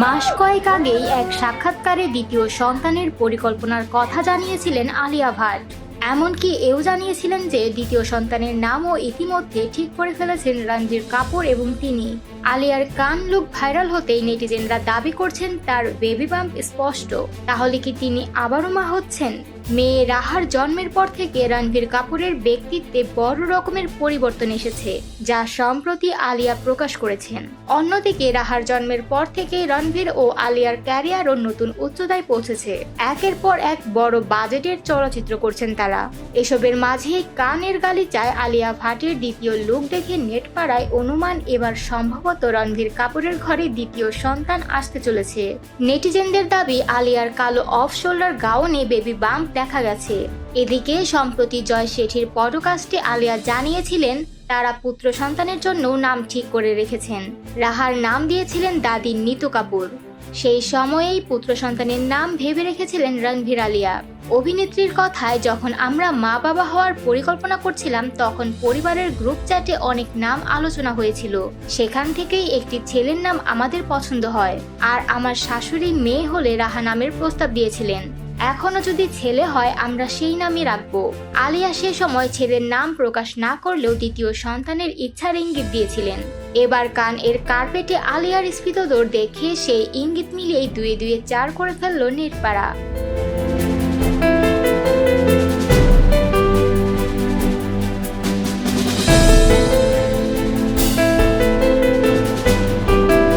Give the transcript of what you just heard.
মাস কয়েক আগেই এক সাক্ষাৎকারে দ্বিতীয় সন্তানের পরিকল্পনার কথা জানিয়েছিলেন আলিয়া ভাট। এমনকি এও জানিয়েছিলেন যে দ্বিতীয় সন্তানের নামও ইতিমধ্যে ঠিক করে ফেলেছেন রণবীর কাপুর এবং তিনি। আলিয়ার কান লুক ভাইরাল হতেই নেটিজেনরা দাবি করছেন তার বেবি বাম্প স্পষ্ট। তাহলে কি তিনি আবারও মা হচ্ছেন? মেয়ে রাহার জন্মের পর থেকে রণবীর কাপুরের ব্যক্তিত্বে বড় রকমের পরিবর্তন এসেছে, যা সম্প্রতি আলিয়া প্রকাশ করেছেন। অন্যদিকে রাহার জন্মের পর থেকে রণবীর ও আলিয়ার ক্যারিয়ারও নতুন উচ্চতায় পৌঁছেছে। একের পর এক বড় বাজেটের চলচ্চিত্র করছেন তারা। এসবের মাঝেই কানের গালিচায় আলিয়া ভাটের দ্বিতীয় লুক দেখে নেট পাড়ায় অনুমান এবার সম্ভবত রণবীর কাপুরের ঘরে দ্বিতীয় সন্তান আসতে চলেছে। নেটিজেনদের দাবি আলিয়ার কালো অফ শোল্ডার গাউনে বেবি বাম্প দেখা গেছে। এদিকে সম্প্রতি জয় শেঠির পডকাস্টে আলিয়া জানিয়েছিলেন তারা পুত্র সন্তানের জন্য নাম ঠিক করে রেখেছেন। রাহার নাম দিয়েছিলেন দাদি নিতু কাপুর। সেই সময়েই পুত্র সন্তানের নাম ভেবে রেখেছিলেন রণবীর আলিয়া। অভিনেত্রীর কথায়, যখন আমরা মা বাবা হওয়ার পরিকল্পনা করছিলাম তখন পরিবারের গ্রুপ চ্যাটে অনেক নাম আলোচনা হয়েছিল। সেখান থেকেই একটি ছেলের নাম আমাদের পছন্দ হয়, আর আমার শাশুড়ি মেয়ে হলে রাহা নামের প্রস্তাব দিয়েছিলেন। এখনো যদি ছেলে হয় আমরা সেই নামই রাখবো। আলিয়া সে সময় ছেলের নাম প্রকাশ না করলেও দ্বিতীয় সন্তানের ইচ্ছার ইঙ্গিত দিয়েছিলেন। এবার কান এর কার্পেটে আলিয়ার স্ফীত দৌড় দেখে সেই ইঙ্গিত মিলিয়েই দুয়ে দুয়ে 4 করে ফেলল নেটপাড়া।